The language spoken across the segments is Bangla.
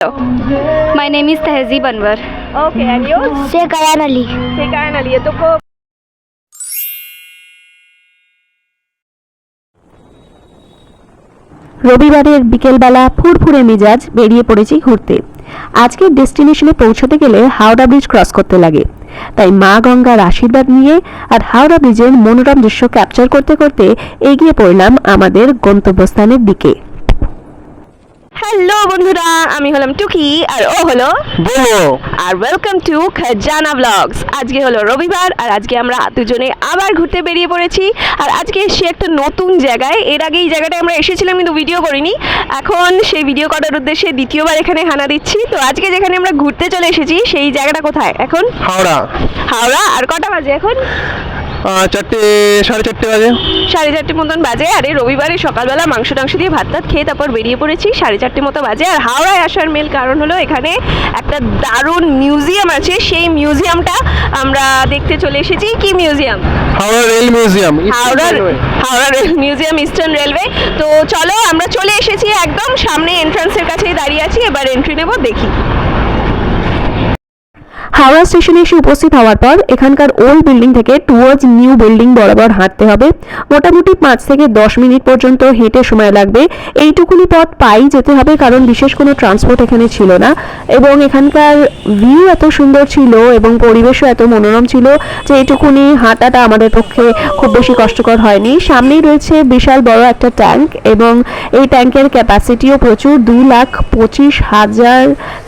My name is Tehzeeb Anwar. Okay, and yours? Sheikh Ayan Ali. Sheikh Ayan Ali. तो রবিবারের বিকেলবেলা ফুরফুরে মেজাজ বেরিয়ে পড়েছি ঘুরতে। আজকের ডেস্টিনেশনে পৌঁছতে গেলে হাওড়া ব্রিজ ক্রস করতে লাগে, তাই মা গঙ্গার আশীর্বাদ নিয়ে আর হাওড়া ব্রিজের মনোরম দৃশ্য ক্যাপচার করতে করতে এগিয়ে পড়লাম আমাদের গন্তব্যস্থানের দিকে। হ্যালো বন্ধুরা, আমি হলাম টুকি আর ও হলো বলো। আর ওয়েলকাম টু খাজানা ব্লগস। আজকে হলো রবিবার আর আজকে আমরা দুজনে আবার ঘুরতে বেরিয়ে পড়েছি। আর আজকে এসেছি একটা নতুন জায়গায়। এর আগে এই জায়গাটায় আমরা এসেছিলাম কিন্তু ভিডিও করিনি, এখন সেই ভিডিও করার উদ্দেশ্যে দ্বিতীয়বার এখানে হানা দিচ্ছি। তো আজকে যেখানে আমরা ঘুরতে চলে এসেছি সেই জায়গাটা কোথায়? এখন হাওড়া। হাওড়া। আর কটা বাজে এখন? 4টে, 4:30 বাজে। 4:30 মতন বাজে। আর এই রবিবারে সকালবেলা মাংস টাংস দিয়ে ভাত টাত খেয়ে তারপর বেরিয়ে পড়েছি। 4:30 মতো বাজে। আর হাওড়ায় আসার মেল কারণ হলো এখানে একটা দারুণ মিউজিয়াম আছে, সেই মিউজিয়ামটা আমরা দেখতে চলে এসেছি। কি museum? Howrah rail museum. Howrah rail museum, eastern railway. তো চলো, আমরা চলে এসেছি, একদম সামনে এন্ট্রান্সের কাছেই দাঁড়িয়ে আছি। এবার এন্ট্রি নেব, দেখি। হাওড়া স্টেশনে এসে উপস্থিত হওয়ার পর এখানকার ওল্ড বিল্ডিং থেকে টুয়ার্ডস নিউ বিল্ডিং বরাবর হাঁটতে হবে। মোটামুটি 5 থেকে 10 মিনিট পর্যন্ত হেঁটে সময় লাগবে। এইটুকুনি পথ পাই যেতে হবে, কারণ বিশেষ কোনো ট্রান্সপোর্ট এখানে ছিল না। এবং এখানকার ভিউ এত সুন্দর ছিল এবং পরিবেশও এত মনোরম ছিল যে এইটুকুনি হাঁটাটা আমাদের পক্ষে খুব বেশি কষ্টকর হয়নি। সামনেই রয়েছে বিশাল বড় একটা ট্যাঙ্ক এবং এই ট্যাঙ্কের ক্যাপাসিটিও প্রচুর। 2,25,000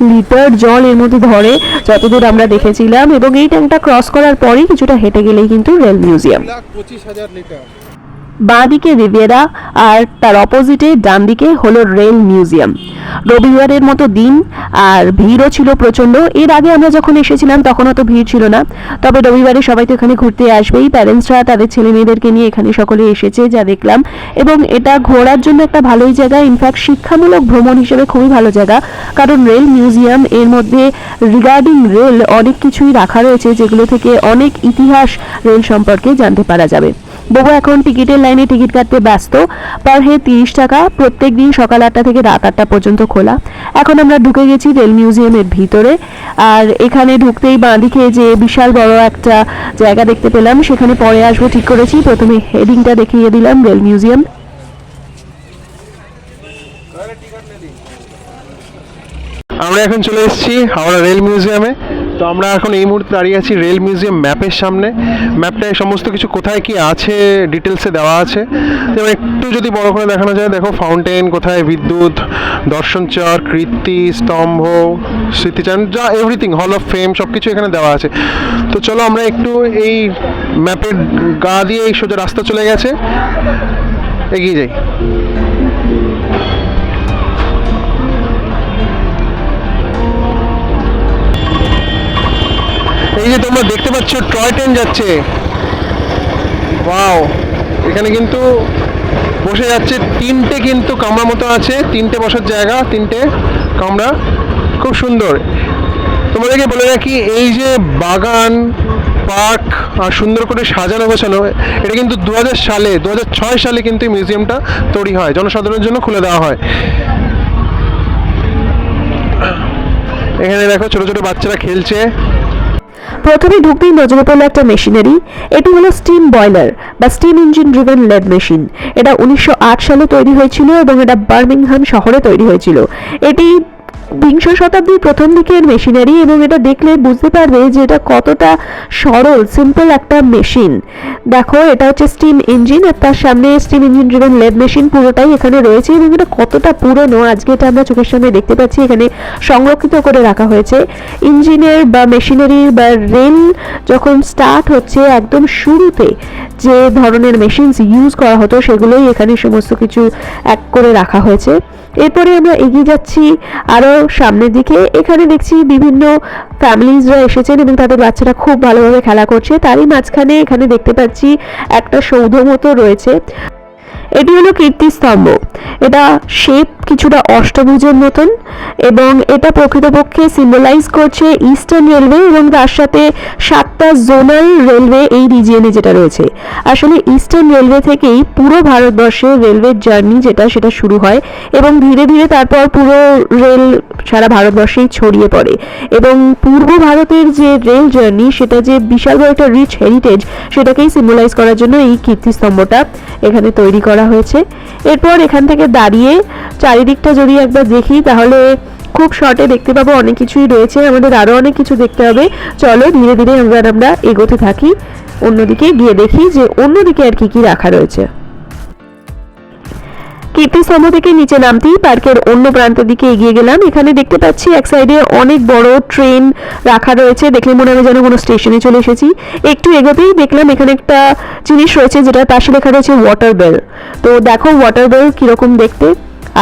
লিটার জল এর মধ্যে ধরে যতদূর আমরা দেখেছিলাম। এবং এই ট্যাঙ্কটা ক্রস করার পরই কিছুটা হেঁটে গেলেই কিন্তু রেল মিউজিয়াম। 2,25,000 লিটার। বাঁ দিকে রিভিয়েরা আর তার অপোজিটে ডান দিকে হলো রেল মিউজিয়াম। রবিবারের মতো দিন আর ভিড়ও ছিল প্রচণ্ড। এর আগে আমরা যখন এসেছিলাম তখন অত ভিড় ছিল না, তবে রবিবারে সবাই তো এখানে ঘুরতে আসবেই। প্যারেন্টসরা তাদের ছেলে মেয়েদেরকে নিয়ে এখানে সকলে এসেছে যা দেখলাম। এবং এটা ঘোরার জন্য একটা ভালোই জায়গা, ইনফ্যাক্ট শিক্ষামূলক ভ্রমণ হিসেবে খুবই ভালো জায়গা, কারণ রেল মিউজিয়াম এর মধ্যে রিগার্ডিং রেল অনেক কিছুই রাখা রয়েছে যেগুলো থেকে অনেক ইতিহাস রেল সম্পর্কে জানতে পারা যাবে। বাবু এখন টিকিটের লাইনে টিকিট কাটতে ব্যস্ত। পার হেড 30 টাকা, প্রত্যেক দিন সকাল 8টা থেকে রাত 8টা পর্যন্ত খোলা। এখন আমরা ঢুকে গেছি রেল মিউজিয়ামের ভিতরে। আর এখানে ঢুকতেই বাঁদিকে যে বিশাল বড় একটা জায়গা দেখতে পেলাম, সেখানে পরে আসবো ঠিক করেছি। প্রথমে হেডিংটা দেখিয়ে দিলাম রেল মিউজিয়াম। আমরা এখন চলে এসেছি হাওড়া রেল মিউজিয়ামে। তো আমরা এখন এই মুহূর্তে দাঁড়িয়ে আছি রেল মিউজিয়াম ম্যাপের সামনে। ম্যাপটায় সমস্ত কিছু কোথায় কি আছে ডিটেলসে দেওয়া আছে। যেমন একটু যদি বড় করে দেখানো যায়, দেখো ফাউন্টেন কোথায়, বিদ্যুৎ, দর্শন চর, কীর্তি স্তম্ভ, স্মৃতিচারণ, যা এভরিথিং, হল অফ ফেম, সব কিছু এখানে দেওয়া আছে। তো চলো আমরা একটু এই ম্যাপের গা দিয়ে এই সোজা রাস্তা চলে গেছে, এগিয়ে যাই। এই যে তোমরা দেখতে পাচ্ছ টয় ট্রেন যাচ্ছে। ওয়াও, এখানে কিন্তু বসে যাচ্ছে 3টে কিন্তু কামরা মতো আছে, 3টে বসার জায়গা, 3টে কামরা, খুব সুন্দর। তোমাদেরকে বলে রাখি, এই যে বাগান পার্ক আর সুন্দর করে সাজানো গোছানো, এটা কিন্তু 2006 সালে কিন্তু এই মিউজিয়ামটা তৈরি হয়, জনসাধারণের জন্য খুলে দেওয়া হয়। এখানে দেখো ছোট ছোট বাচ্চারা খেলছে। প্রথমে ঢুকতেই নজরে পড়লো একটা মেশিনারি। এটি হলো স্টিম বয়লার বা steam engine driven lead machine. এটা 1908 সালে তৈরি হয়েছিল এবং এটা বার্মিংহাম শহরে তৈরি হয়েছিল। এটি 20 শতাব্দীর প্রথম দিকের মেশিনারি এবং এটা দেখলে বুঝতে পারবে যে এটা কতটা সরল সিম্পল একটা মেশিন। দেখো, এটা হচ্ছে স্টিম ইঞ্জিন আর তার সামনে steam engine driven lead machine পুরোটাই এখানে রয়েছে। এবং এটা কতটা পুরনো আজকে এটা আমরা চোখের সামনে দেখতে পাচ্ছি, এখানে সংরক্ষিত করে রাখা হয়েছে। ইঞ্জিনের বা মেশিনারির বা রেল যখন স্টার্ট হচ্ছে একদম শুরুতে যে ধরনের মেশিনস ইউজ করা হতো সেগুলোই এখানে সমস্ত কিছু এক করে রাখা হয়েছে। এরপরে আমরা এগিয়ে যাচ্ছি আরও সামনের দিকে। এখানে দেখছি বিভিন্ন ফ্যামিলিজরা এসেছেন এবং তাদের বাচ্চারা খুব ভালোভাবে খেলা করছে। তারই মাঝখানে এখানে দেখতে পাচ্ছি একটা সৌধ মতো রয়েছে। এটি হলো কীর্তিস্তম্ভ। এটা শেপ কিছুটা অষ্টভুজের মতন এবং এটা প্রকৃতপক্ষে সিম্বলাইজ করছে ইস্টার্ন রেলওয়ে এবং তার সাথে 7টা জোনাল রেলওয়ে এই রিজিয়নে যেটা রয়েছে। আসলে ইস্টার্ন রেলওয়ে থেকেই পুরো ভারতবর্ষের রেলওয়ের জার্নি সেটা শুরু হয় এবং ধীরে ধীরে তারপর পুরো রেল সারা ভারতবর্ষেই ছড়িয়ে পড়ে এবং পূর্ব ভারতের যে রেল জার্নি সেটা যে বিশাল বড় একটা রিচ হেরিটেজ সেটাকেই সিম্বলাইজ করার জন্য এই কীর্তিস্তম্ভটা এখানে তৈরি করা হয়েছে। এরপর এখান থেকে দাঁড়িয়ে চারিদিকটা যদি একবার দেখি তাহলে খুব শর্টে দেখতে পাবো অনেক কিছুই রয়েছে, আমাদের আরও অনেক কিছু দেখতে হবে। চলো ধীরে ধীরে আমরা এগোতে থাকি, অন্যদিকে গিয়ে দেখি যে অন্যদিকে আর কি রাখা রয়েছে। কীর্তিস্তম্ভ থেকে নিচে নামতেই পার্কের অন্য প্রান্তের দিকে এগিয়ে গেলাম। এখানে দেখতে পাচ্ছি এক সাইডে অনেক বড় ট্রেন রাখা রয়েছে, দেখলে মনে হবে যেন কোনো স্টেশনে চলে এসেছি। একটু এগোতেই দেখলাম এখানে একটা জিনিস রয়েছে যেটার পাশে লেখা রয়েছে ওয়াটার বেল। তো দেখো ওয়াটার বেল কীরকম দেখতে,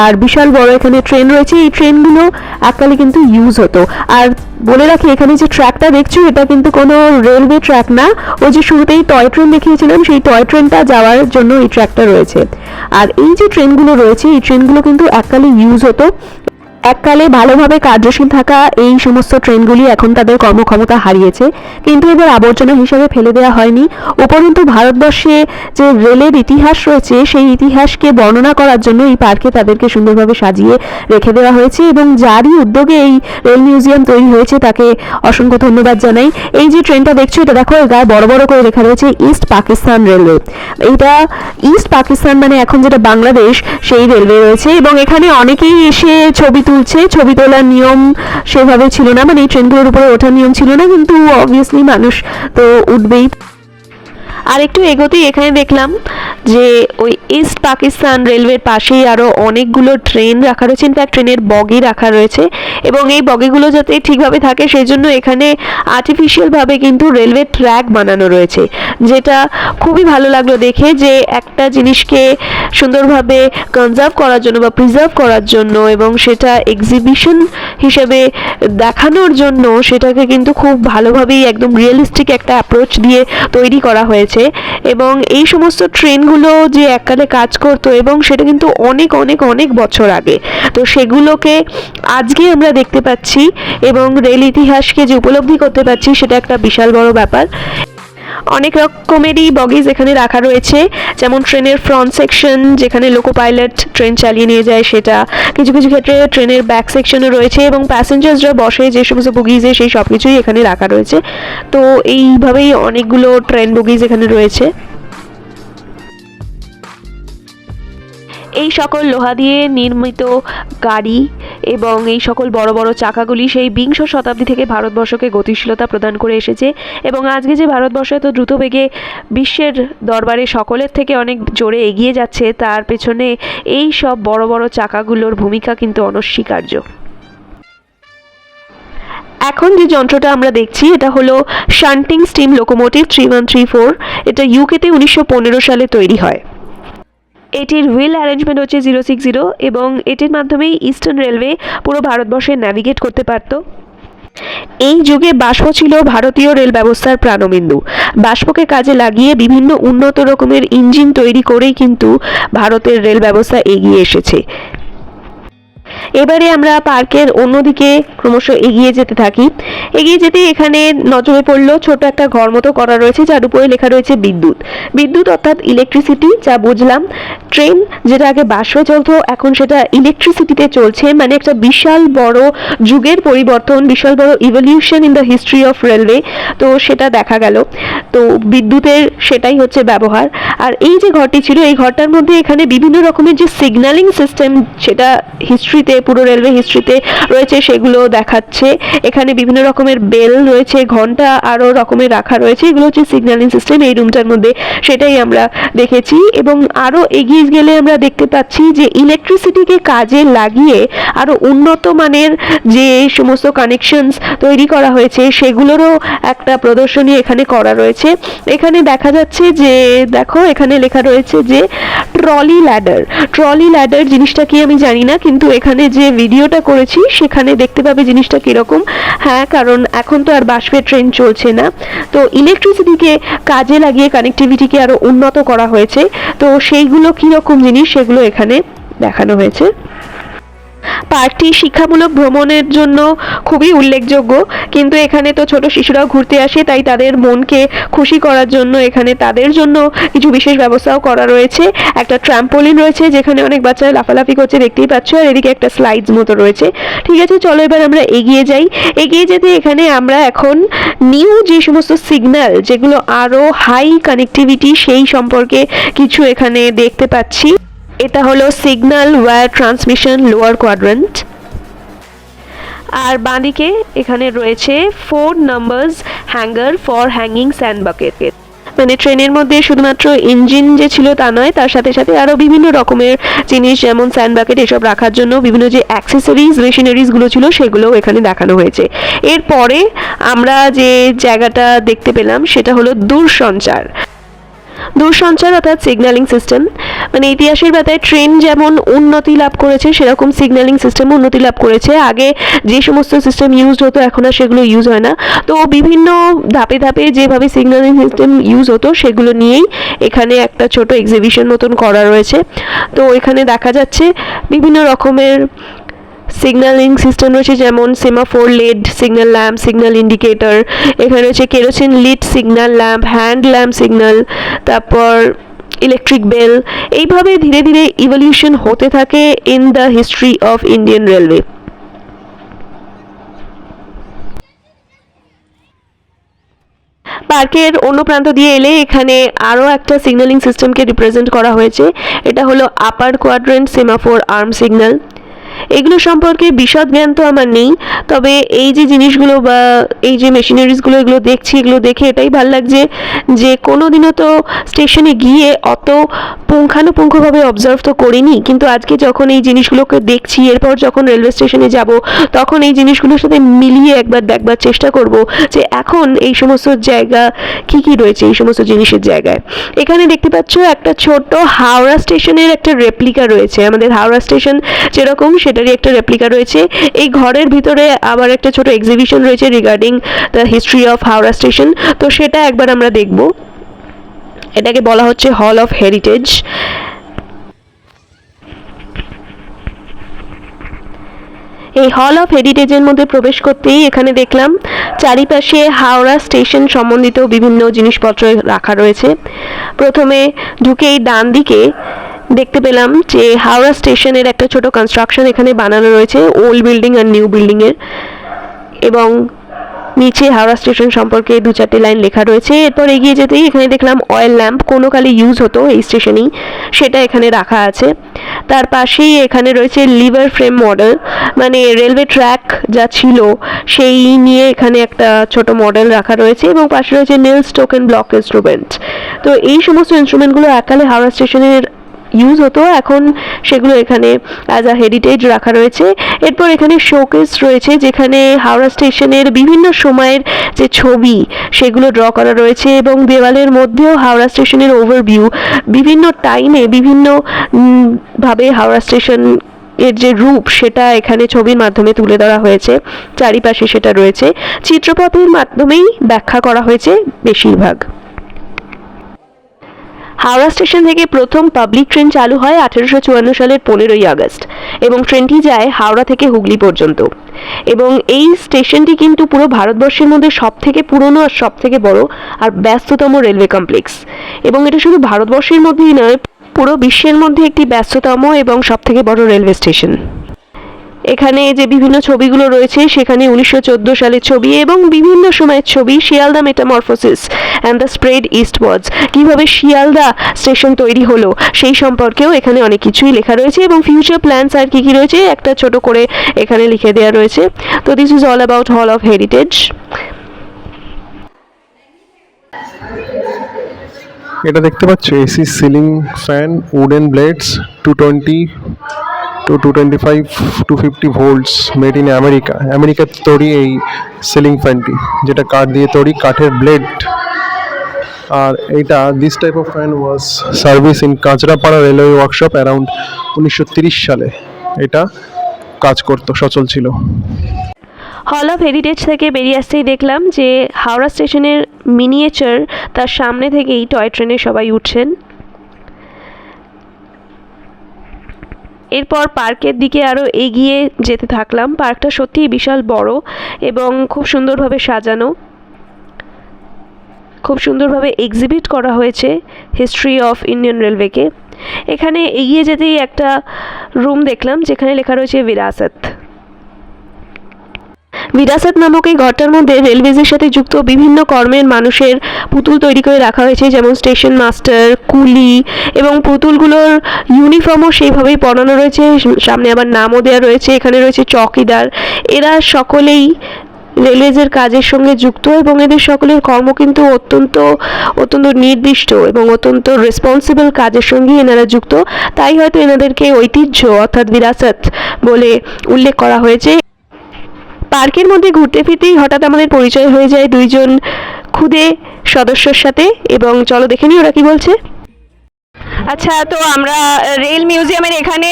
আর বিশাল বড় এখানে ট্রেন রয়েছে। এই ট্রেনগুলো এককালে কিন্তু ইউজ হতো। আর বলে রাখি এখানে যে ট্র্যাকটা দেখছো এটা কিন্তু কোনো রেলওয়ে ট্র্যাক না, ওই যে শুরুতেই টয় ট্রেন দেখিয়েছিলাম সেই টয় ট্রেনটা যাওয়ার জন্য এই ট্র্যাকটা রয়েছে। আর এই যে ট্রেনগুলো রয়েছে এই ট্রেনগুলো কিন্তু এককালে ইউজ হতো। এককালে ভালোভাবে কার্যশীল থাকা এই সমস্ত ট্রেনগুলি এখন তাদের কর্মক্ষমতা হারিয়েছে, কিন্তু এদের আবর্জনা হিসেবে ফেলে দেওয়া হয়নি। উপরন্তু ভারতবর্ষে যে রেলের ইতিহাস রয়েছে সেই ইতিহাসকে বর্ণনা করার জন্য এই পার্কে তাদেরকে সুন্দরভাবে সাজিয়ে রেখে দেওয়া হয়েছে এবং যারই উদ্যোগে এই রেল মিউজিয়াম তৈরি হয়েছে তাকে অসংখ্য ধন্যবাদ জানাই। এই যে ট্রেনটা দেখছো এটা দেখো গায়ে বড় বড় করে লেখা রয়েছে ইস্ট পাকিস্তান রেলওয়ে। এইটা ইস্ট পাকিস্তান মানে এখন যেটা বাংলাদেশ সেই রেলওয়ে রয়েছে এবং এখানে অনেকেই এসে ছবি তুলছে। ছবি তোলার নিয়ম সেভাবে ছিল না, মানে এই ট্রেনগুলোর উপরে ওঠার নিয়ম ছিল না, কিন্তু অবভিয়াসলি মানুষ তো উঠবেই। আর একটু এগোতেই এখানে দেখলাম যে ওই ইস্ট পাকিস্তান রেলওয়ের পাশেই আরও অনেকগুলো ট্রেন রাখা রয়েছে, ইনফ্যাক্ট ট্রেনের বগি রাখা রয়েছে এবং এই বগিগুলো যাতে ঠিকভাবে থাকে সেই জন্য এখানে আর্টিফিশিয়ালভাবে কিন্তু রেলওয়ে ট্র্যাক বানানো রয়েছে, যেটা খুবই ভালো লাগলো দেখে যে একটা জিনিসকে সুন্দরভাবে কনজার্ভ করার জন্য বা প্রিজার্ভ করার জন্য এবং সেটা এক্সিবিশন হিসেবে দেখানোর জন্য সেটাকে কিন্তু খুব ভালোভাবেই একদম রিয়েলিস্টিক একটা অ্যাপ্রোচ দিয়ে তৈরি করা হয়েছে। এবং এই সমস্ত ট্রেনগুলো যে এককালে কাজ করতো এবং সেটা কিন্তু অনেক অনেক অনেক বছর আগে, তো সেগুলোকে আজকে আমরা দেখতে পাচ্ছি এবং রেল ইতিহাসকে যে উপলব্ধি করতে পারছি সেটা একটা বিশাল বড় ব্যাপার। অনেক রকমেরই বগিজ এখানে রাখা রয়েছে, যেমন ট্রেনের ফ্রন্ট সেকশন যেখানে লোকো পাইলট ট্রেন চালিয়ে নিয়ে যায় সেটা, কিছু কিছু ক্ষেত্রে ট্রেনের ব্যাক সেকশনও রয়েছে এবং প্যাসেঞ্জার্সরা বসে যে সমস্ত বগিজে সেই সব কিছুই এখানে রাখা রয়েছে। তো এইভাবেই অনেকগুলো ট্রেন বগিজ এখানে রয়েছে। এই সকল লোহা দিয়ে নির্মিত গাড়ি এবং এই সকল বড় বড় চাকাগুলি সেই বিংশ শতাব্দী থেকে ভারতবর্ষকে গতিশীলতা প্রদান করে এসেছে এবং আজকে যে ভারতবর্ষ এত দ্রুত বেগে বিশ্বের দরবারে সকলের থেকে অনেক জোরে এগিয়ে যাচ্ছে তার পেছনে এই সব বড় বড় চাকাগুলোর ভূমিকা কিন্তু অনস্বীকার্য। এখন যে যন্ত্রটা আমরা দেখছি এটা হলো শান্টিং স্টিম লোকোমোটিভ 3134। এটা ইউকেতে 1915 সালে তৈরি হয়। এটির হুইল অ্যারেঞ্জমেন্ট হচ্ছে 060 এবং এটির মাধ্যমেই ইস্টার্ন রেলওয়ে পুরো ভারতবর্ষে ন্যাভিগেট করতে পারত। এই যুগে বাষ্প ছিল ভারতীয় রেল ব্যবস্থার প্রাণবিন্দু। বাষ্পকে কাজে লাগিয়ে বিভিন্ন উন্নত রকমের ইঞ্জিন তৈরি করেই কিন্তু ভারতের রেল ব্যবস্থা এগিয়ে এসেছে। এবারে আমরা পার্কের অন্যদিকে ক্রমশ এগিয়ে যেতে থাকি। এগিয়ে যেতে এখানে নজরে পড়লো ছোট একটা ঘর মতো করা রয়েছে যার উপরে লেখা রয়েছে বিদ্যুৎ। বিদ্যুৎ অর্থাৎ ইলেকট্রিসিটি, যা বুঝলাম। ট্রেন যেটা আগে বাষ্পে চলতো এখন সেটা ইলেকট্রিসিটিতে চলছে, মানে একটা বিশাল বড় যুগের পরিবর্তন, বিশাল বড় evolution in the history of railway. তো সেটা দেখা গেল। তো বিদ্যুতের সেটাই হচ্ছে ব্যবহার। আর এই যে ঘরটি ছিল এই ঘরটার মধ্যে এখানে বিভিন্ন রকমের যে সিগন্যালিং সিস্টেম সেটা হিস্ট্রিতে পুরো রেলওয়ে হিস্ট্রিতে রয়েছে সেগুলো দেখাচ্ছে। এখানে বিভিন্ন রকমের বেল রয়েছে, ঘন্টা আরও রকমের রাখা রয়েছে, এগুলো হচ্ছে সিগন্যালিং সিস্টেম এই রুমটার মধ্যে, সেটাই আমরা দেখেছি। এবং আরও এগিয়ে গেলে আমরা দেখতে পাচ্ছি যে ইলেকট্রিসিটিকে কাজে লাগিয়ে আরও উন্নত মানের যে সমস্ত কানেকশনস তৈরি করা হয়েছে সেগুলোরও একটা প্রদর্শনী এখানে করা রয়েছে। এখানে দেখা যাচ্ছে যে দেখো এখানে লেখা রয়েছে যে ট্রলি ল্যাডার। ট্রলি ল্যাডার জিনিসটা কি আমি জানি না, কিন্তু এখানে এখানে যে ভিডিওটা করেছি সেখানে দেখতে পাবে জিনিসটা কীরকম। হ্যাঁ, কারণ এখন তো আর বাষ্পের ট্রেন চলছে না, তো ইলেকট্রিসিটিকে কাজে লাগিয়ে কানেক্টিভিটিকে আরও উন্নত করা হয়েছে। তো সেইগুলো কীরকম জিনিস সেগুলো এখানে দেখানো হয়েছে। পার্কটি শিক্ষামূলক ভ্রমণের জন্য খুবই উল্লেখযোগ্য, কিন্তু এখানে তো ছোট শিশুরাও ঘুরতে আসে, তাই তাদের মনকে খুশি করার জন্য এখানে তাদের জন্য কিছু বিশেষ ব্যবস্থাও করা রয়েছে। একটা ট্রাম্পোলিন রয়েছে যেখানে অনেক বাচ্চারা লাফালাফি করছে, দেখতেই পাচ্ছ, আর এদিকে একটা স্লাইডস মতো রয়েছে। ঠিক আছে, চলো এবার আমরা এগিয়ে যাই। এগিয়ে যেতে এখানে আমরা এখন নিউ যে সমস্ত সিগন্যাল, যেগুলো আরও হাই কানেক্টিভিটি, সেই সম্পর্কে কিছু এখানে দেখতে পাচ্ছি। এটা হলো signal wire transmission lower quadrant. আর বাঁদিকে এখানে রয়েছে 4 numbers hanger for hanging sand bucket. মানে ট্রেনের মধ্যে শুধুমাত্র ইঞ্জিন যে ছিল তা নয়, তার সাথে সাথে আরও বিভিন্ন রকমের জিনিস, যেমন স্যান্ড বাকেট, এসব রাখার জন্য বিভিন্ন যে অ্যাক্সেসরিজ মেশিনারিজগুলো ছিল সেগুলোও এখানে দেখানো হয়েছে। এরপরে আমরা যে জায়গাটা দেখতে পেলাম সেটা হলো দূরসঞ্চার অর্থাৎ সিগন্যালিং সিস্টেম। মানে ইতিহাসের পাতায় ট্রেন যেমন উন্নতি লাভ করেছে, সেরকম সিগন্যালিং সিস্টেম উন্নতি লাভ করেছে। আগে যে সমস্ত সিস্টেম ইউজ হতো এখন আর সেগুলো ইউজ হয় না। তো বিভিন্ন ধাপে ধাপে যেভাবে সিগন্যালিং সিস্টেম ইউজ হতো সেগুলো নিয়েই এখানে একটা ছোট এক্সিবিশন মতন করা রয়েছে। তো এখানে দেখা যাচ্ছে বিভিন্ন রকমের সিগন্যালিং সিস্টেম রয়েছে, যেমন semaphore lead signal lamp, signal indicator, এখানে রয়েছে kerosene lead signal lamp, hand lamp signal, তারপর ইলেকট্রিক বেল। এইভাবে ধীরে ধীরে ইভলিউশন হতে থাকে in the history of Indian railway. পার্কের অন্য প্রান্ত দিয়ে এলে এখানে আরও একটা সিগন্যালিং সিস্টেমকে রিপ্রেজেন্ট করা হয়েছে। এটা হলো আপার কোয়াড্রেন্ট সেমাফোর আর্ম সিগন্যাল। এগুলো সম্পর্কে বিশদ জ্ঞান তো আমার নেই, তবে এই যে জিনিসগুলো বা এই যে মেশিনারিজগুলো এগুলো দেখছি, এগুলো দেখে এটাই ভালো লাগছে যে কোনো দিনও তো স্টেশনে গিয়ে অত পুঙ্খানুপুঙ্খভাবে অবজার্ভ তো করিনি, কিন্তু আজকে যখন এই জিনিসগুলোকে দেখছি, এরপর যখন রেলওয়ে স্টেশনে যাব তখন এই জিনিসগুলোর সাথে মিলিয়ে একবার দেখবার চেষ্টা করব যে এখন এই সমস্ত জায়গা কি কি রয়েছে এই সমস্ত জিনিসের জায়গায়। এখানে দেখতে পাচ্ছ একটা ছোট হাওড়া স্টেশনের একটা রেপ্লিকা রয়েছে। আমাদের হাওড়া স্টেশন যেরকম সেটারই একটা রেপ্লিকা রয়েছে। এই ঘরের ভিতরে আবার একটা ছোট এক্সিবিশন রয়েছে regarding the history of Howrah station. তো সেটা একবার আমরা দেখব। এটাকে বলা হচ্ছে হল অফ হেরিটেজ। এই হল অফ হেরিটেজের মধ্যে প্রবেশ করতেই এখানে দেখলাম চারিপাশে হাওড়া স্টেশন সম্বন্ধিত বিভিন্ন জিনিসপত্র রাখা রয়েছে। প্রথমে ঢুকেই ডান দিকে দেখতে পেলাম যে হাওড়া স্টেশনের একটা ছোট কনস্ট্রাকশন এখানে বানানো রয়েছে, ওল্ড বিল্ডিং আর নিউ বিল্ডিংয়ের, এবং নিচে হাওড়া স্টেশন সম্পর্কে 2-4টে লাইন লেখা রয়েছে। এরপর এগিয়ে যেতেই এখানে দেখলাম অয়েল ল্যাম্প, কোনো কালে ইউজ হতো এই স্টেশনেই, সেটা এখানে রাখা আছে। তার পাশেই এখানে রয়েছে লিভার ফ্রেম মডেল, মানে রেলওয়ে ট্র্যাক যা ছিল সেই নিয়ে এখানে একটা ছোট মডেল রাখা রয়েছে, এবং পাশে রয়েছে নেলস টোকেন ব্লক ইনস্ট্রুমেন্ট। তো এই সমস্ত ইনস্ট্রুমেন্টগুলো এককালে হাওড়া স্টেশনের ইউজ হতো, এখন সেগুলো এখানে অ্যাজ আ হেরিটেজ রাখা রয়েছে। এরপর এখানে শোকেস রয়েছে যেখানে হাওড়া স্টেশনের বিভিন্ন সময়ের যে ছবি সেগুলো ড্র করা রয়েছে, এবং দেওয়ালের মধ্যেও হাওড়া স্টেশনের ওভারভিউ, বিভিন্ন টাইমে বিভিন্ন ভাবে হাওড়া স্টেশন এর যে রূপ সেটা এখানে ছবির মাধ্যমে তুলে ধরা হয়েছে। চারিপাশে সেটা রয়েছে, চিত্রপথের মাধ্যমেই ব্যাখ্যা করা হয়েছে বেশিরভাগ। হাওড়া স্টেশন থেকে প্রথম পাবলিক ট্রেন চালু হয় 1854 সালের 15ই আগস্ট, এবং ট্রেনটি যায় হাওড়া থেকে হুগলি পর্যন্ত। এবং এই স্টেশনটি কিন্তু পুরো ভারতবর্ষের মধ্যে সবথেকে পুরনো আর সবথেকে বড় আর ব্যস্ততম রেলওয়ে কমপ্লেক্স, এবং এটা শুধু ভারতবর্ষের মধ্যেই নয়, পুরো বিশ্বের মধ্যে একটি ব্যস্ততম এবং সবথেকে বড় রেলওয়ে স্টেশন। এখানে যে বিভিন্ন ছবিগুলো রয়েছে সেখানে 1914 সালের ছবি এবং বিভিন্ন সময়ের ছবি, Sealdah metamorphosis and the spread eastwards, কীভাবে শিয়ালদা স্টেশন তৈরি হলো সেই সম্পর্কেও এখানে অনেক কিছুই লেখা রয়েছে, এবং ফিউচার প্ল্যানস আর কী কী রয়েছে একটা ছোট করে এখানে লিখে দেওয়া রয়েছে। তো this is all about hall of heritage. এটা দেখতে পাচ্ছ AC ceiling fan, wooden blades, 220 to 225 250 volts, made in আমেরিকার তৈরি এই সিলিং ফ্যানটি, যেটা কাঠ দিয়ে তৈরি, কাঠের ব্লেড। আর এইটা this type of fan was service in Kanchrapara railway workshop around 1930 সালে এটা কাজ করতো, সচল ছিল। হল অফ হেরিটেজ থেকে বেরিয়ে আসতেই দেখলাম যে হাওড়া স্টেশনের মিনিয়েচার, তার সামনে থেকেই টয় ট্রেনে সবাই উঠছেন। এরপর পার্কের দিকে আরও এগিয়ে যেতে থাকলাম। পার্কটা সত্যিই বিশাল বড় এবং খুব সুন্দরভাবে সাজানো, খুব সুন্দরভাবে এক্সিবিট করা হয়েছে হিস্ট্রি অফ ইন্ডিয়ান রেলওয়েকে। এখানে এগিয়ে যেতেই একটা রুম দেখলাম যেখানে লেখা রয়েছে বিরাসত। বিরাসত নামক এই ঘরটার মধ্যে রেলওয়েজের সাথে যুক্ত বিভিন্ন কর্মের মানুষের পুতুল তৈরি করে রাখা হয়েছে, যেমন স্টেশন মাস্টার, কুলি, এবং পুতুলগুলোর ইউনিফর্মও সেইভাবেই পরানো রয়েছে। সামনে আবার নামও দেওয়া রয়েছে। এখানে রয়েছে চকিদার। এরা সকলেই রেলওয়েজের কাজের সঙ্গে যুক্ত এবং এদের সকলের কর্ম কিন্তু অত্যন্ত নির্দিষ্ট এবং অত্যন্ত রেসপন্সিবল কাজের সঙ্গে এনারা যুক্ত। তাই হয়তো এনাদেরকে ঐতিহ্য অর্থাৎ বিরাসত বলে উল্লেখ করা হয়েছে। পার্কের মধ্যে ঘুরতে ফিরতেই হঠাৎ আমাদের পরিচয় হয়ে যায় দুইজন খুদে সদস্যর সাথে, এবং চলো দেখে নিই ওরা কি বলছে। আচ্ছা, তো আমরা রেল মিউজিয়ামের এখানে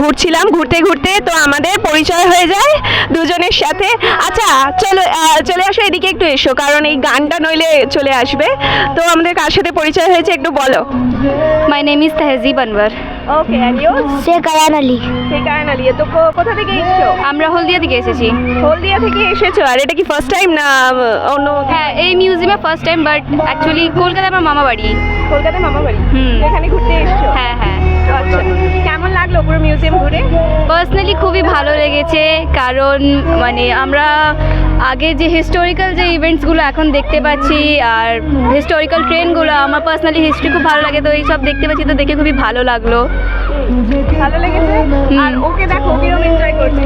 ঘুরছিলাম, ঘুরতে ঘুরতে তো আমাদের পরিচয় হয়ে যায় দুজনের সাথে। আচ্ছা চলে আসো এদিকে, একটু এসো, কারণ এই গানটা নইলে চলে আসবে। তো আমাদের কার সাথে পরিচয় হয়েছে একটু বলো। My name is Tehzeeb Anwar. Okay, and you? Kayan Ali. সেকারান আলী। তো কোথা থেকে এসেছো? আমরা হলদিয়া থেকে এসেছি। হলদিয়া থেকে এসেছো। আর এটা কি ফার্স্ট টাইম না অন্য? হ্যাঁ, এই মিউজিয়ামে ফার্স্ট টাইম, বাট অ্যাকচুয়ালি কলকাতায় আমার মামা বাড়ি। কলকাতায় মামা বাড়ি। হুম। এখানে ঘুরতে এসেছো? হ্যাঁ হ্যাঁ। আচ্ছা, কেমন লাগলো পুরো মিউজিয়াম ঘুরে? পার্সোনালি খুবই ভালো লেগেছে, কারণ মানে আমরা আগে যে হিস্টোরিক্যাল যে ইভেন্টসগুলো এখন দেখতে পাচ্ছি আর হিস্টোরিক্যাল ট্রেনগুলো, আমার পার্সোনালি হিস্ট্রি খুব ভালো লাগে, তো এইসব দেখতে পাচ্ছি, তো দেখে খুবই ভালো লাগলো। ভালো লেগেছে? আর ওকে দেখো কিরকম এনজয় করছে।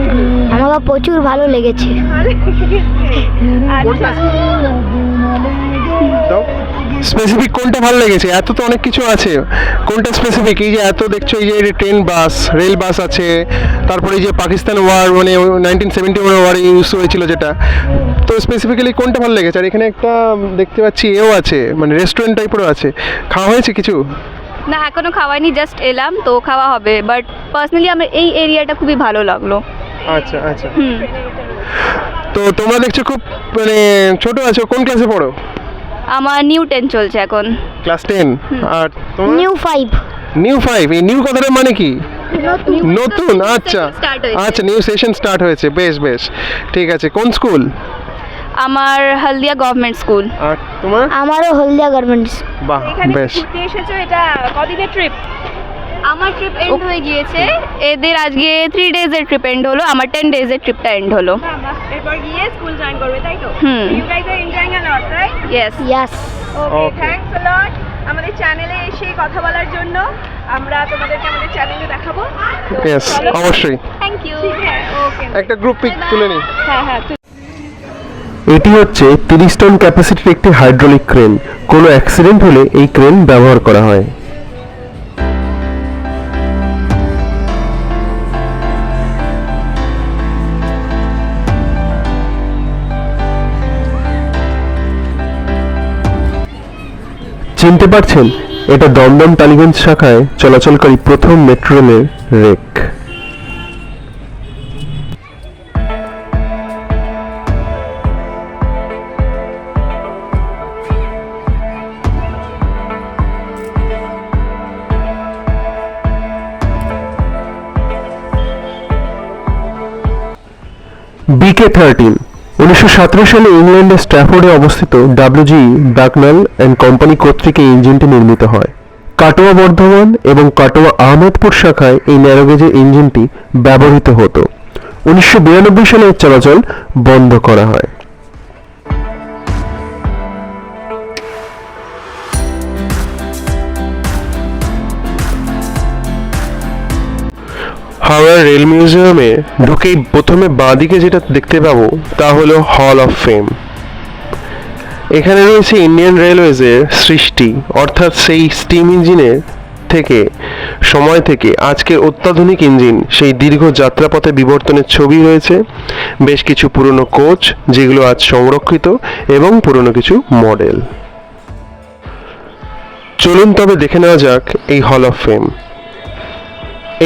আমাকে প্রচুর ভালো লেগেছে। আচ্ছা, স্পেসিফিক কোনটা ভালো লেগেছে? এত তো অনেক কিছু আছে, কোনটা স্পেসিফিক? এই যে এত দেখছো, এই যে ট্রেন বাস, রেল বাস আছে, তারপরে এই যে পাকিস্তান ওয়ার, মানে 1971 ওয়ারে ইউজ হয়েছিল যেটা, তো স্পেসিফিক্যালি কোনটা ভালো লেগেছে? আর এখানে একটা দেখতে পাচ্ছি এও আছে, মানে রেস্টুরেন্ট টাইপেরও আছে। খাওয়া হয়েছে কিছু? না, এখনো খাওয়াইনি, জাস্ট এলাম, তো খাওয়া হবে। বাট পার্সোনালি আমার এই এরিয়াটা খুবই ভালো লাগলো। আচ্ছা আচ্ছা। হুম। তো তোমরা দেখছো খুব মানে ছোট আছো, কোন ক্লাসে পড়ো? আমার নিউ 10 চলছে এখন। ক্লাস 10। আর তোমার? নিউ 5। নিউ 5। এই নিউ কথাটার মানে কি? নতুন। আচ্ছা Start হয়েছে। আচ্ছা, নিউ সেশন স্টার্ট হয়েছে। বেশ বেশ, ঠিক আছে। কোন স্কুল? আমার হলদিয়া গভর্নমেন্ট স্কুল। আর তোমার? আমারও হলদিয়া গার্মেন্টস। বাহ, এখানে বেশ। ঘুরতে এসেছো। এটা কদিনের ট্রিপ? আমার ট্রিপ এন্ড হয়ে গিয়েছে, এদের আজকে 3 ডেজের ট্রিপ এন্ড হলো, আমার 10 ডেজের ট্রিপটা এন্ড হলো। এরপর গিয়ে স্কুল জয়েন করবে, তাই তো? হুম। You guys are enjoying a lot, right? Yes. Yes. Okay, Okay. Thanks a lot আমাদের চ্যানেলে এসে কথা বলার জন্য। আমরা তোমাদেরকে আমাদের চ্যানেলে দেখাবো। ইয়েস, অবশ্যই। Thank you. ঠিক আছে, ওকে। একটা গ্রুপ পিক তুলে নিই। হ্যাঁ হ্যাঁ। এটি হচ্ছে 30 টন ক্যাপাসিটির একটি হাইড্রোলিক ক্রেন। কোনো অ্যাক্সিডেন্ট হলে এই ক্রেন ব্যবহার করা হয়। চিনতে পারছেন, এটা দমদম টালিগঞ্জ শাখায় চলাচলকারী প্রথম মেট্রো রেলের রেক। BK-13 1917 সালে ইংল্যান্ডের স্ট্র্যাফোর্ডে অবস্থিত WG বাকনাল অ্যান্ড কোম্পানি কর্তৃক এই ইঞ্জিনটি নির্মিত হয়। কাটোয়া বর্ধমান এবং কাটোয়া আহমেদপুর শাখায় এই ন্যারোগেজের ইঞ্জিনটি ব্যবহৃত হতো। 1992 সালে এর চলাচল বন্ধ করা হয়। হাওড়া রেল মিউজিয়ামে ঢুকেই প্রথমে বাঁদিকে যেটা দেখতে পাবো তা হলো হল অফ ফেম। এখানে রয়েছে ইন্ডিয়ান রেলওয়েজের সৃষ্টি, অর্থাৎ সেই স্টিম ইঞ্জিনের সময় থেকে আজকের অত্যাধুনিক ইঞ্জিন, সেই দীর্ঘ যাত্রাপথে বিবর্তনের ছবি রয়েছে। বেশ কিছু পুরনো কোচ যেগুলো আজ সংরক্ষিত এবং পুরনো কিছু মডেল। চলুন তবে দেখে নেওয়া যাক এই হল অফ ফেম।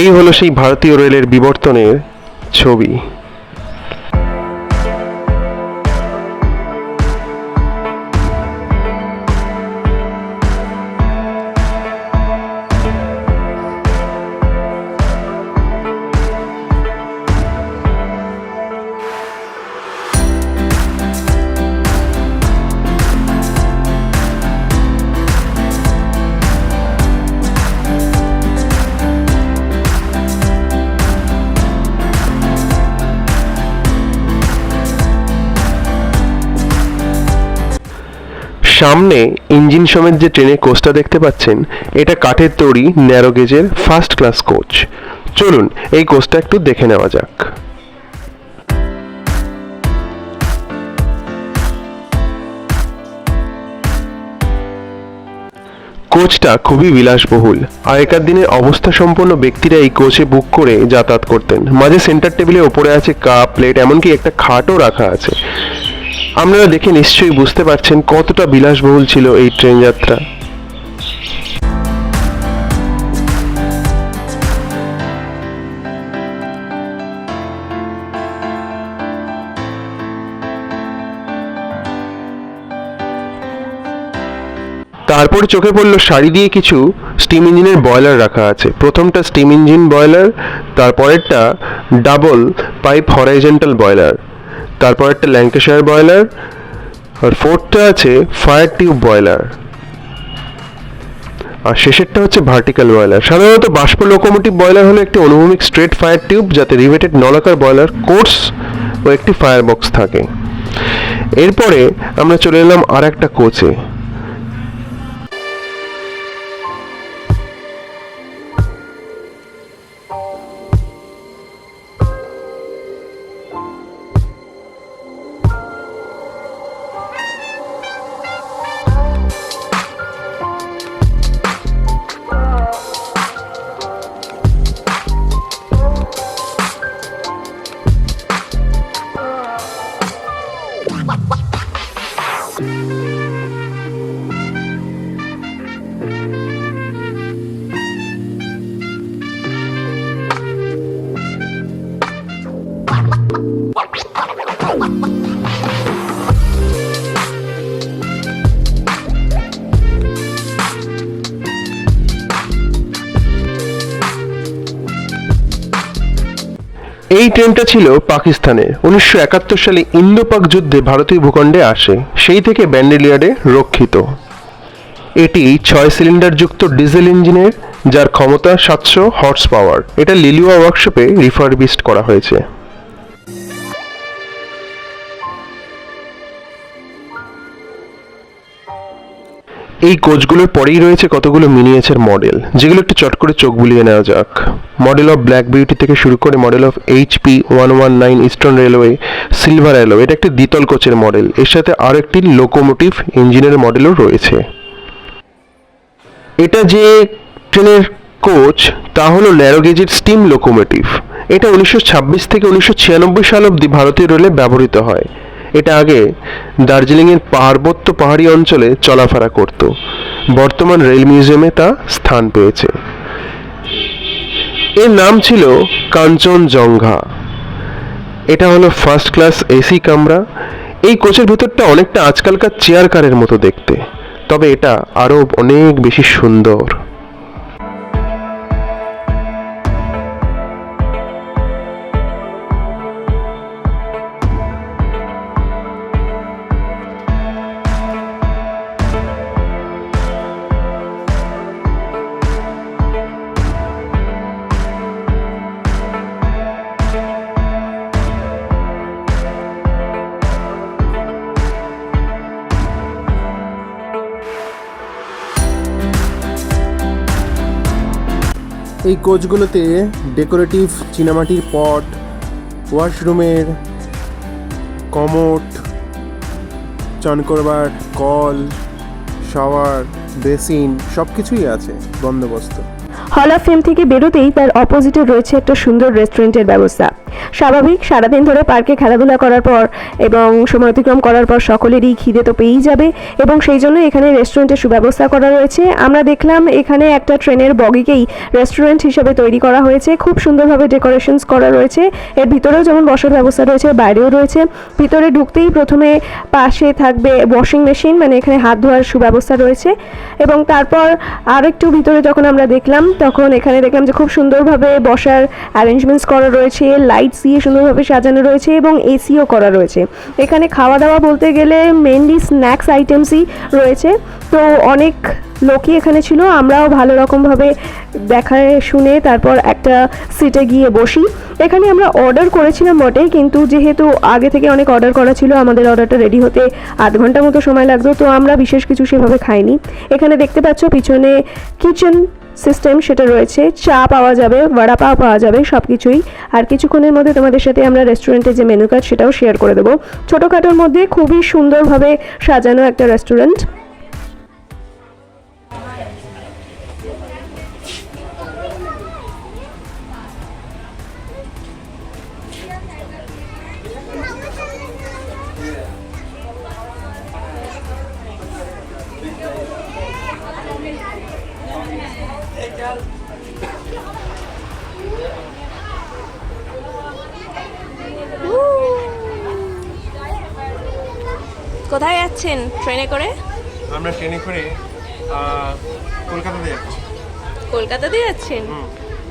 এই হলো সেই ভারতীয় রেলের বিবর্তনের ছবি। সামনে ইঞ্জিন সমেত যে ট্রেনের কোচটা দেখতে পাচ্ছেন, এটা কাঠের তৈরি ন্যারো গেজের ফার্স্ট ক্লাস কোচ। চলুন এই কোচটা একটু দেখে নেওয়া যাক। কোচটা খুবই বিলাসবহুল। আগেকার দিনে অবস্থা সম্পন্ন ব্যক্তিরা এই কোচে বুক করে যাতায়াত করতেন। মাঝে সেন্টার টেবিলের ওপরে আছে কাপ, প্লেট, এমনকি একটা খাটও রাখা আছে। আপনারা দেখে নিশ্চয়ই বুঝতে পারছেন কতটা বিলাসবহুল ছিল এই ট্রেন যাত্রা। তারপর চোখে পড়লো সারি দিয়ে কিছু স্টিম ইঞ্জিনের বয়লার রাখা আছে। প্রথমটা স্টিম ইঞ্জিন বয়লার, তারপরেরটা ডাবল পাইপ হরাইজন্টাল বয়লার, তারপর একটা ল্যাঙ্কাশায়ার বয়লার, আর ফোর্থটা আছে ফায়ার টিউব বয়লার, আর শেষেরটা হচ্ছে ভার্টিক্যাল বয়লার। সাধারণত বাষ্প লোকোমোটিভ বয়লার হলো একটি অনুভূমিক স্ট্রেট ফায়ার টিউব, যাতে রিভেটেড নলাকার বয়লার কোর্স ও একটি ফায়ার বক্স থাকে। এরপরে আমরা চলে এলাম আর একটা কোচে। এই ট্রেনটা ছিল পাকিস্তানের। 1971 সালে ইন্দো পাক যুদ্ধে ভারতীয় ভূখণ্ডে আসে, সেই থেকে ব্যান্ডেলিয়ার্ডে রক্ষিত। এটি 6 সিলিন্ডার যুক্ত ডিজেল ইঞ্জিনের, যার ক্ষমতা 700 হর্স পাওয়ার। এটা লিলুয়া ওয়ার্কশপে রিফারবিশড করা হয়েছে। এই কোচগুলোর পরেই রয়েছে কতগুলো মিনিয়েচার মডেল, যেগুলো একটু চট করে চোখ বুলিয়ে নেওয়া যাক। মডেল অফ ব্ল্যাক বিউটি থেকে শুরু করে model of HP 119 eastern railway silver অ্যালো, এটা একটি দ্বিতল কোচের মডেল। এর সাথে আরও একটি লোকোমোটিভ ইঞ্জিনের মডেলও রয়েছে। এটা যে ট্রেনের কোচ তা হলো ন্যারো গেজের স্টিম লোকোমোটিভ। এটা 1926 থেকে 1996 সাল অবধি ভারতীয় রেলে ব্যবহৃত হয়। এটা আগে দার্জিলিংয়ের পার্বত্য পাহাড়ি অঞ্চলে চলাফেরা করত। বর্তমান রেল মিউজিয়ামে তা স্থান পেয়েছে। এর নাম ছিল কাঞ্চনজঙ্ঘা। এটা হলো ফার্স্ট ক্লাস এসি কামরা। এই কোচের ভেতরটা অনেকটা আজকালকার চেয়ার কারের মতো দেখতে, তবে এটা আরও অনেক বেশি সুন্দর। এই কোচগুলোতে ডেকোরেটিভ চীনামাটির পট, ওয়াশরুমের কমোড, চান করবার কল, শাওয়ার, বেসিন সব কিছুই আছে বন্দোবস্ত। হল অফ ফেম থেকে বেরোতেই তার অপোজিটে রয়েছে একটা সুন্দর রেস্টুরেন্টের ব্যবস্থা। স্বাভাবিক, সারাদিন ধরে পার্কে খেলাধুলা করার পর এবং সময় অতিক্রম করার পর সকলেরই খিদে তো পেয়েই যাবে এবং সেই জন্য এখানে রেস্টুরেন্টের সুব্যবস্থা করা রয়েছে। আমরা দেখলাম এখানে একটা ট্রেনের বগিকেই রেস্টুরেন্ট হিসেবে তৈরি করা হয়েছে, খুব সুন্দরভাবে ডেকোরেশনস করা রয়েছে। এর ভিতরেও যেমন বসার ব্যবস্থা রয়েছে, বাইরেও রয়েছে। ভিতরে ঢুকতেই প্রথমে পাশে থাকবে ওয়াশিং মেশিন, মানে এখানে হাত ধোয়ার সুব্যবস্থা রয়েছে এবং তারপর আরেকটু ভিতরে যখন আমরা দেখলাম তখন এখানে দেখলাম যে খুব সুন্দরভাবে বসার অ্যারেঞ্জমেন্টস করা রয়েছে, লাইটস দিয়ে সুন্দরভাবে সাজানো রয়েছে এবং এসিও করা রয়েছে। এখানে খাওয়া দাওয়া বলতে গেলে মেনলি স্ন্যাক্স আইটেমসই রয়েছে, তো অনেক লোকই এখানে ছিল। আমরাও ভালো রকমভাবে দেখায় শুনে তারপর একটা সিটে গিয়ে বসি। এখানে আমরা অর্ডার করেছিলাম বটে, কিন্তু যেহেতু আগে থেকে অনেক অর্ডার করা ছিল আমাদের অর্ডারটা রেডি হতে আধ ঘন্টা মতো সময় লাগতো, তো আমরা বিশেষ কিছু সেভাবে খাইনি। এখানে দেখতে পাচ্ছ পিছনে কিচেন সিস্টেম সেটা রয়েছে, চা পাওয়া যাবে, বড়া পাও পাওয়া যাবে, সব কিছুই। আর কিছুক্ষণের মধ্যে তোমাদের সাথে আমরা রেস্টুরেন্টের যে মেনু কার্ড সেটাও শেয়ার করে দেবো। ছোটোখাটোর মধ্যে খুবই সুন্দরভাবে সাজানো একটা রেস্টুরেন্ট। কোথায় যাচ্ছেন ট্রেনে করে? আমরা ট্রেনে করে কলকাতাতে যাচ্ছি। কলকাতাতে যাচ্ছেন?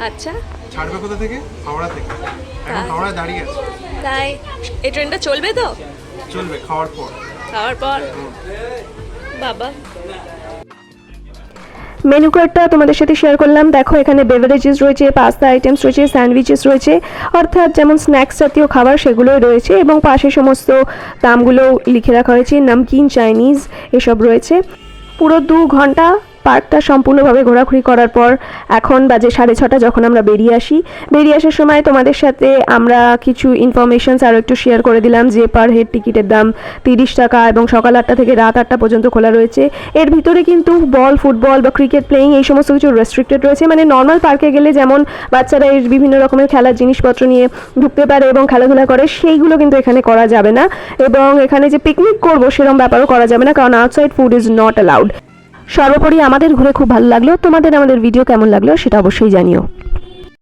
আচ্ছা, ছাড়বে কোথা থেকে? হাওড়া থেকে। এখন হাওড়ায় দাঁড়িয়ে আছে। তাই এই ট্রেনটা চলবে তো? চলবে খাওয়ার পর। খাওয়ার পর? বাবা, মেনু কার্ডটা তোমাদের সাথে শেয়ার করলাম। দেখো এখানে বেভারেজেস রয়েছে, পাস্তা আইটেমস রয়েছে, স্যান্ডউইচেস রয়েছে, অর্থাৎ যেমন স্ন্যাক্স জাতীয় খাবার সেগুলোই রয়েছে এবং পাশে সমস্ত দামগুলো লিখে রাখা হয়েছে, নামকিন, চাইনিজ এসব রয়েছে। পুরো 2 ঘন্টা পার্কটা সম্পূর্ণভাবে ঘোরাঘুরি করার পর এখন বাজে 6:30 যখন আমরা বেরিয়ে আসার সময় তোমাদের সাথে আমরা কিছু ইনফরমেশনস আরও একটু শেয়ার করে দিলাম যে পার হেড টিকিটের দাম 30 টাকা এবং সকাল 8টা থেকে রাত 8টা পর্যন্ত খোলা রয়েছে। এর ভিতরে কিন্তু বল, ফুটবল বা ক্রিকেট প্লেয়িং এই সমস্ত কিছু রেস্ট্রিক্টেড রয়েছে, মানে নর্মাল পার্কে গেলে যেমন বাচ্চারা এর বিভিন্ন রকমের খেলার জিনিসপত্র নিয়ে ঢুকতে পারে এবং খেলাধুলা করে, সেইগুলো কিন্তু এখানে করা যাবে না এবং এখানে যে পিকনিক করবো সেরকম ব্যাপারও করা যাবে না, কারণ outside food is not allowed. সর্বোপরি আমাদের ঘুরে খুব ভালো লাগলো। তোমাদের আমাদের ভিডিও কেমন লাগলো সেটা অবশ্যই জানিও।